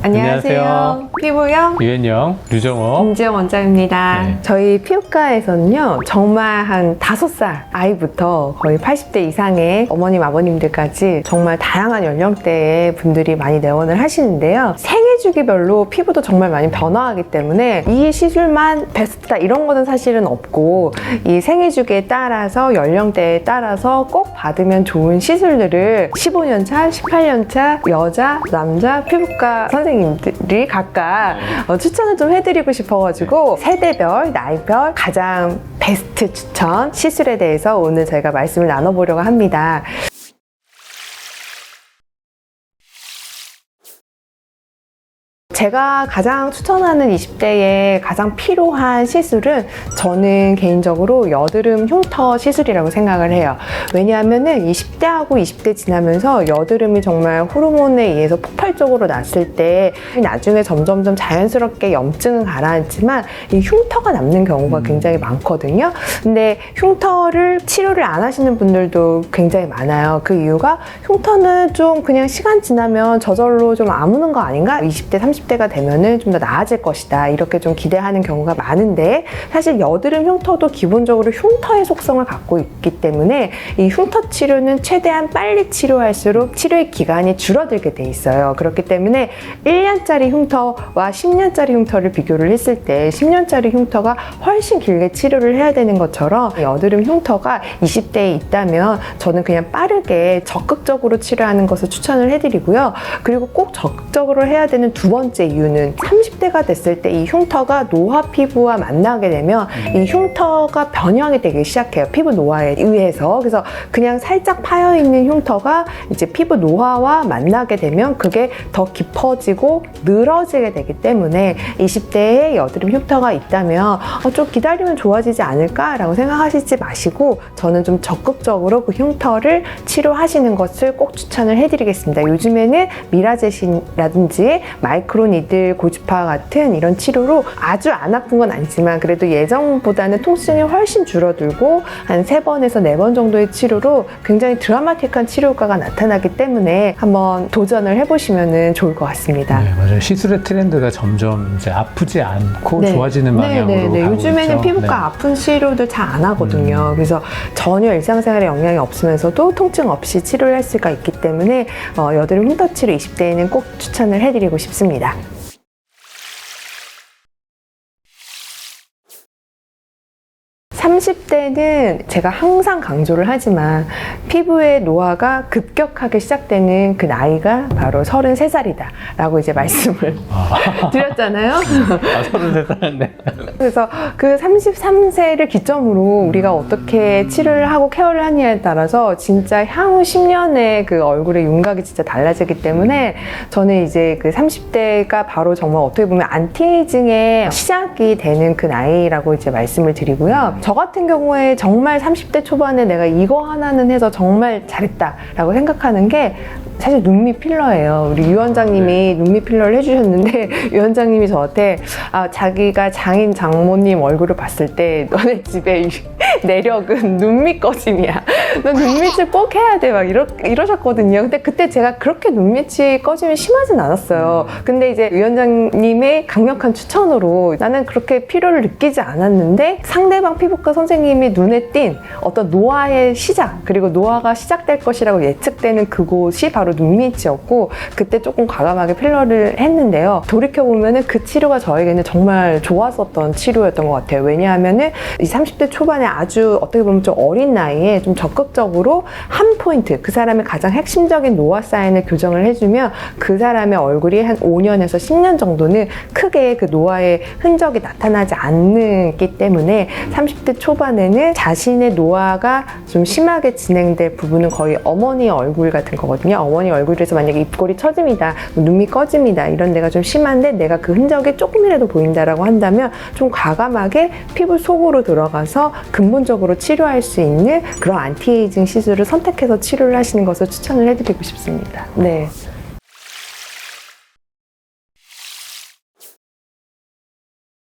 안녕하세요. 피부영 유현영, 류정호, 김지영 원장입니다. 네. 저희 피부과에서는요, 정말 한 5살 아이부터 거의 80대 이상의 어머님, 아버님들까지 정말 다양한 연령대의 분들이 많이 내원을 하시는데요. 생애 주기별로 피부도 정말 많이 변화하기 때문에 이 시술만 베스트다 이런 거는 사실은 없고, 이 생애 주기에 따라서 연령대에 따라서 꼭 받으면 좋은 시술들을 15년차, 18년차 여자, 남자 피부과 선생님들이 각각 추천을 좀 해드리고 싶어가지고 세대별, 나이별 가장 베스트 추천 시술에 대해서 오늘 저희가 말씀을 나눠보려고 합니다. 제가 가장 추천하는 20대에 가장 필요한 시술은 저는 개인적으로 여드름 흉터 시술이라고 생각을 해요. 왜냐하면은 20대하고 20대 지나면서 여드름이 정말 호르몬에 의해서 폭발적으로 났을 때 나중에 점점점 자연스럽게 염증은 가라앉지만 이 흉터가 남는 경우가 굉장히 많거든요. 근데 흉터를 치료를 안 하시는 분들도 굉장히 많아요. 그 이유가 흉터는 좀 그냥 시간 지나면 저절로 좀 아무는 거 아닌가? 20대, 30대가 되면은 좀 더 나아질 것이다. 이렇게 좀 기대하는 경우가 많은데, 사실 여드름 흉터도 기본적으로 흉터의 속성을 갖고 있기 때문에 이 흉터 치료는 최대한 빨리 치료할수록 치료의 기간이 줄어들게 돼 있어요. 그렇기 때문에 1년짜리 흉터와 10년짜리 흉터를 비교를 했을 때 10년짜리 흉터가 훨씬 길게 치료를 해야 되는 것처럼 여드름 흉터가 20대에 있다면 저는 그냥 빠르게 적극적으로 치료하는 것을 추천을 해드리고요. 그리고 꼭 적극적으로 해야 되는 두 번째 이유는 30대가 됐을 때 이 흉터가 노화 피부와 만나게 되면 이 흉터가 변형이 되기 시작해요. 피부 노화에 의해서. 그래서 그냥 살짝 파여있는 흉터가 이제 피부 노화와 만나게 되면 그게 더 깊어지고 늘어지게 되기 때문에 20대에 여드름 흉터가 있다면 좀 기다리면 좋아지지 않을까라고 생각하시지 마시고, 저는 좀 적극적으로 그 흉터를 치료하시는 것을 꼭 추천을 해드리겠습니다. 요즘에는 미라제신이라든지 마이크로니들 고주파 같은 이런 치료로 아주 안 아픈 건 아니지만 그래도 예전보다는 통증이 훨씬 줄어들고 한 3번에서 4번 정도의 치료로 굉장히 드라마틱한 치료 효과가 나타나기 때문에 한번 도전을 해보시면 좋을 것 같습니다. 네, 맞아요. 시술의 트렌드가 점점 이제 아프지 않고 좋아지는 방향으로 가고 요즘에는 있죠. 피부과 아픈 치료들 잘 안 하거든요. 그래서 전혀 일상생활에 영향이 없으면서도 통증 없이 치료를 할 수가 있기 때문에 여드름 흉터 치료 20대에는 꼭 추천을 해드리고 싶습니다. 30대는 제가 항상 강조를 하지만 피부의 노화가 급격하게 시작되는 그 나이가 바로 33살이다 라고 이제 말씀을 드렸잖아요. 33살, 네. 그래서 그 33세를 기점으로 우리가 어떻게 치료를 하고 케어를 하느냐에 따라서 진짜 향후 10년의 그 얼굴의 윤곽이 진짜 달라지기 때문에 저는 이제 그 30대가 바로 정말 어떻게 보면 안티에이징의 시작이 되는 그 나이라고 이제 말씀을 드리고요. 저 같은 경우에 정말 30대 초반에 내가 이거 하나는 해서 정말 잘했다라고 생각하는 게 사실 눈밑 필러예요. 우리 유 원장님이 눈밑 필러를 해주셨는데 유 원장님이 저한테 자기가 장인 장모님 얼굴을 봤을 때 너네 집에 내력은 눈밑 꺼짐이야. 너 눈밑을 꼭 해야 돼. 막 이러셨거든요. 근데 그때 제가 그렇게 눈밑이 꺼짐이 심하진 않았어요. 근데 이제 유 원장님의 강력한 추천으로 나는 그렇게 필요를 느끼지 않았는데 상대방 피부과 선생님이 눈에 띈 어떤 노화의 시작, 그리고 노화가 시작될 것이라고 예측되는 그곳이 바로 눈밑이었고, 그때 조금 과감하게 필러를 했는데요. 돌이켜보면은 그 치료가 저에게는 정말 좋았었던 치료였던 것 같아요. 왜냐하면은 이 30대 초반에 아주 어떻게 보면 좀 어린 나이에 좀 적극적으로 한 포인트, 그 사람의 가장 핵심적인 노화 사인을 교정을 해주면 그 사람의 얼굴이 한 5년에서 10년 정도는 크게 그 노화의 흔적이 나타나지 않기 때문에 30대 초반에는 자신의 노화가 좀 심하게 진행될 부분은 거의 어머니 얼굴 같은 거거든요. 어머니 얼굴에서 만약에 입꼬리 처짐이다, 눈밑 꺼짐이다 이런 데가 좀 심한데 내가 그 흔적이 조금이라도 보인다라고 한다면 좀 과감하게 피부 속으로 들어가서 근본적으로 치료할 수 있는 그런 안티에이징 시술을 선택해서 치료를 하시는 것을 추천을 해드리고 싶습니다. 네.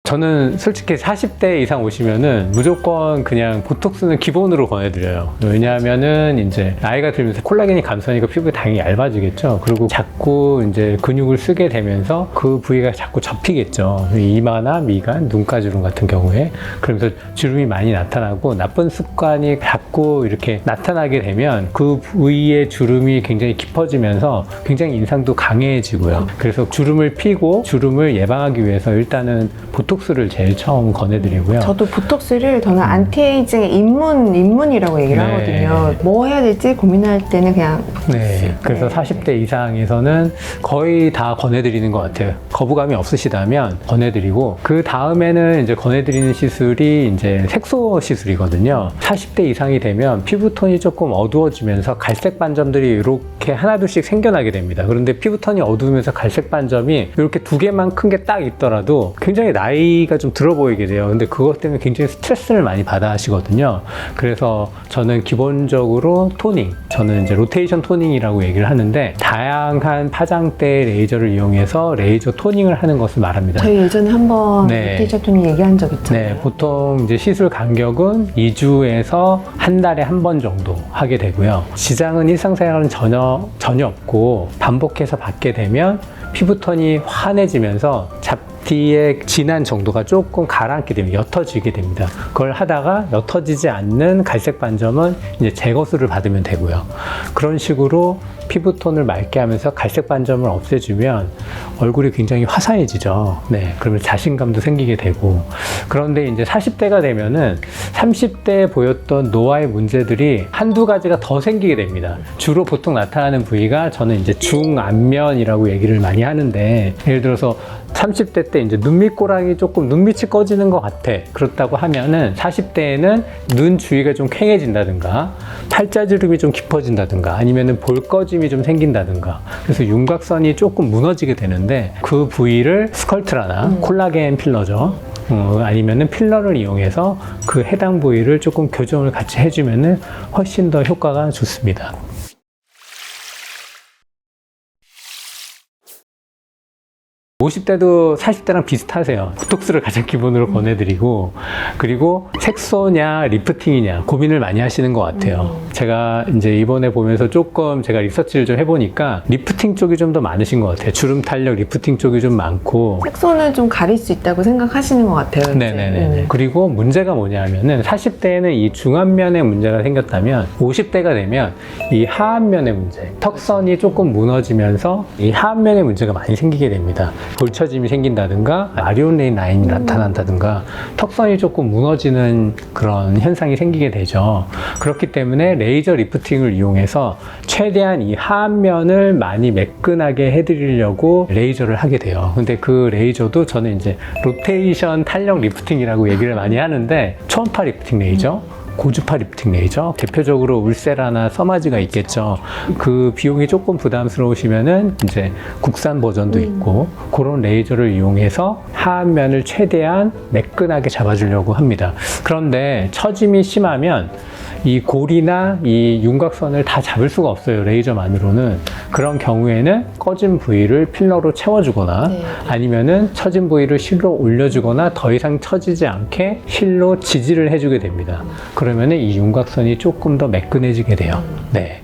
저는 솔직히 40대 이상 오시면은 무조건 그냥 보톡스는 기본으로 권해드려요. 왜냐하면은 이제 나이가 들면서 콜라겐이 감소하니까 피부가 당연히 얇아지겠죠. 그리고 자꾸 이제 근육을 쓰게 되면서 그 부위가 자꾸 접히겠죠. 이마나 미간, 눈가주름 같은 경우에. 그러면서 주름이 많이 나타나고 나쁜 습관이 자꾸 이렇게 나타나게 되면 그 부위의 주름이 굉장히 깊어지면서 굉장히 인상도 강해지고요. 그래서 주름을 피고 주름을 예방하기 위해서 일단은 보톡스를 제일 처음 권해드리고요. 저도 보톡스를 저는 안티에이징의 입문이라고 얘기를 네. 하거든요. 뭐 해야 될지 고민할 때는 그냥 네, 그래서 40대 이상에서는 거의 다 권해드리는 것 같아요. 거부감이 없으시다면 권해드리고, 그 다음에는 이제 권해드리는 시술이 이제 색소 시술이거든요. 40대 이상이 되면 피부톤이 조금 어두워지면서 갈색 반점들이 이렇게 하나둘씩 생겨나게 됩니다. 그런데 피부톤이 어두우면서 갈색 반점이 이렇게 두 개만 큰 게 딱 있더라도 굉장히 나이가 좀 들어 보이게 돼요. 근데 그것 때문에 굉장히 스트레스를 많이 받아 하시거든요. 그래서 저는 기본적으로 토닝, 저는 이제 로테이션 토닝이라고 얘기를 하는데, 다양한 파장대 레이저를 이용해서 레이저 토닝을 하는 것을 말합니다. 저희 예전에 한번 네. 로테이션 토닝 얘기한 적 있잖아요. 네, 보통 이제 시술 간격은 2주에서 한 달에 한 번 정도 하게 되고요. 지장은 일상생활은 전혀 없고, 반복해서 받게 되면 피부톤이 환해지면서 잡티의 진한 정도가 조금 가라앉게 됩니다. 옅어지게 됩니다. 그걸 하다가 옅어지지 않는 갈색 반점은 이제 제거술을 받으면 되고요. 그런 식으로 피부톤을 맑게 하면서 갈색 반점을 없애주면 얼굴이 굉장히 화사해지죠. 네, 그러면 자신감도 생기게 되고. 그런데 이제 40대가 되면은 30대에 보였던 노화의 문제들이 한두 가지가 더 생기게 됩니다. 주로 보통 나타나는 부위가 저는 이제 중안면이라고 얘기를 많이 하는데, 예를 들어서 30대 때 이제 눈밑꼬랑이 조금 눈밑이 꺼지는 것 같아. 그렇다고 하면은 40대에는 눈 주위가 좀 퀭해진다든가, 팔자주름이 좀 깊어진다든가, 아니면은 볼꺼짐이 좀 생긴다든가, 그래서 윤곽선이 조금 무너지게 되는데, 그 부위를 스컬트라나 콜라겐 필러죠. 아니면은 필러를 이용해서 그 해당 부위를 조금 교정을 같이 해주면은 훨씬 더 효과가 좋습니다. 50대도 40대랑 비슷하세요. 보톡스를 가장 기본으로 권해드리고, 그리고 색소냐 리프팅이냐 고민을 많이 하시는 것 같아요. 제가 이제 이번에 보면서 조금 제가 리서치를 좀 해보니까 리프팅 쪽이 좀 더 많으신 것 같아요. 주름 탄력 리프팅 쪽이 좀 많고. 색소는 좀 가릴 수 있다고 생각하시는 것 같아요. 이제. 네네네. 그리고 문제가 뭐냐 하면은 40대에는 이 중안면에 문제가 생겼다면 50대가 되면 이 하안면의 문제, 턱선이 조금 무너지면서 이 하안면의 문제가 많이 생기게 됩니다. 볼처짐이 생긴다든가 마리온 라인이 나타난다든가 턱선이 조금 무너지는 그런 현상이 생기게 되죠. 그렇기 때문에 레이저 리프팅을 이용해서 최대한 이 하안면을 많이 매끈하게 해드리려고 레이저를 하게 돼요. 근데 그 레이저도 저는 이제 로테이션 탄력 리프팅이라고 얘기를 많이 하는데, 초음파 리프팅 레이저, 고주파 리프팅 레이저, 대표적으로 울세라나 서마지가 있겠죠. 그 비용이 조금 부담스러우시면은 이제 국산 버전도 있고, 그런 레이저를 이용해서 하안면을 최대한 매끈하게 잡아주려고 합니다. 그런데 처짐이 심하면 이 골이나 이 윤곽선을 다 잡을 수가 없어요, 레이저만으로는. 그런 경우에는 꺼진 부위를 필러로 채워주거나, 아니면은 처진 부위를 실로 올려주거나 더 이상 처지지 않게 실로 지지를 해주게 됩니다. 그러면은 이 윤곽선이 조금 더 매끈해지게 돼요. 네.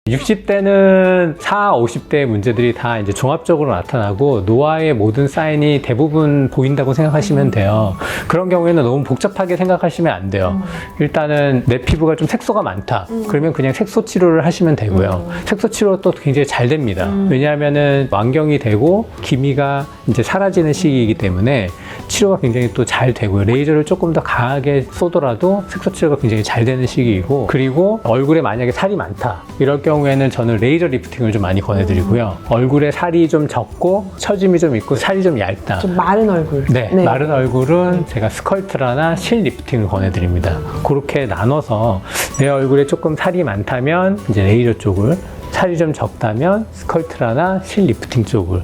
60대는 40, 50대의 문제들이 다 이제 종합적으로 나타나고 노화의 모든 사인이 대부분 보인다고 생각하시면 돼요. 그런 경우에는 너무 복잡하게 생각하시면 안 돼요. 일단은 내 피부가 좀 색소가 많다. 그러면 그냥 색소 치료를 하시면 되고요. 색소 치료도 굉장히 잘 됩니다. 왜냐하면은 완경이 되고 기미가 이제 사라지는 시기이기 때문에 치료가 굉장히 또 잘 되고요. 레이저를 조금 더 강하게 쏘더라도 색소 치료가 굉장히 잘 되는 시기이고, 그리고 얼굴에 만약에 살이 많다. 이럴 경우에는 저는 레이저 리프팅을 좀 많이 권해드리고요. 얼굴에 살이 좀 적고 처짐이 좀 있고 살이 좀 얇다. 좀 마른 얼굴. 네, 마른 얼굴은 제가 스컬트라나 실 리프팅을 권해드립니다. 그렇게 나눠서 내 얼굴에 조금 살이 많다면 이제 레이저 쪽을, 살이 좀 적다면 스컬트라나 실 리프팅 쪽을,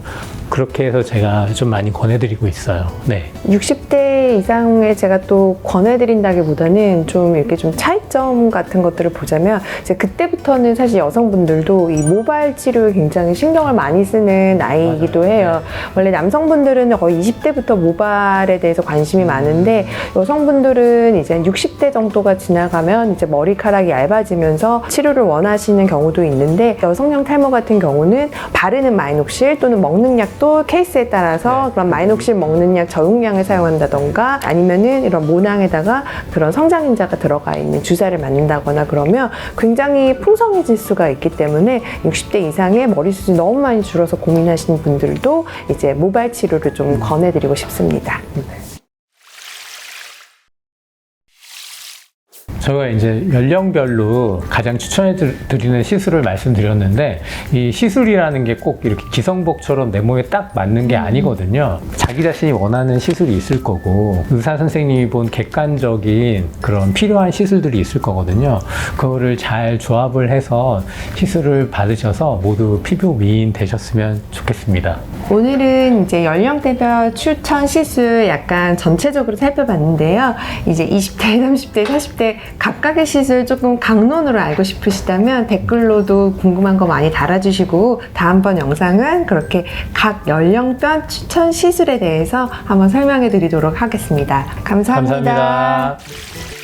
그렇게 해서 제가 좀 많이 권해드리고 있어요. 네. 60대 이상에 제가 또 권해드린다기보다는 좀 이렇게 좀 차이점 같은 것들을 보자면 이제 그때부터는 사실 여성분들도 이 모발 치료에 굉장히 신경을 많이 쓰는 나이이기도 맞아요. 해요. 원래 남성분들은 거의 20대부터 모발에 대해서 관심이 많은데 여성분들은 이제 60대 정도가 지나가면 이제 머리카락이 얇아지면서 치료를 원하시는 경우도 있는데 여성형 탈모 같은 경우는 바르는 마이녹실 또는 먹는 약도 케이스에 따라서 그런 마이녹실 먹는 약 저용량을 사용한다던가 아니면은 이런 모낭에다가 그런 성장인자가 들어가 있는 주사를 맞는다거나 그러면 굉장히 풍성해질 수가 있기 때문에 60대 이상의 머리숱이 너무 많이 줄어서 고민하시는 분들도 이제 모발 치료를 좀 권해드리고 싶습니다. 저희가 이제 연령별로 가장 추천해 드리는 시술을 말씀드렸는데 이 시술이라는 게 꼭 이렇게 기성복처럼 내 몸에 딱 맞는 게 아니거든요. 자기 자신이 원하는 시술이 있을 거고 의사 선생님이 본 객관적인 그런 필요한 시술들이 있을 거거든요. 그거를 잘 조합을 해서 시술을 받으셔서 모두 피부 미인 되셨으면 좋겠습니다. 오늘은 이제 연령대별 추천 시술 약간 전체적으로 살펴봤는데요. 이제 20대, 30대, 40대 각각의 시술 조금 강론으로 알고 싶으시다면 댓글로도 궁금한 거 많이 달아주시고 다음번 영상은 그렇게 각 연령별 추천 시술에 대해서 한번 설명해 드리도록 하겠습니다. 감사합니다. 감사합니다.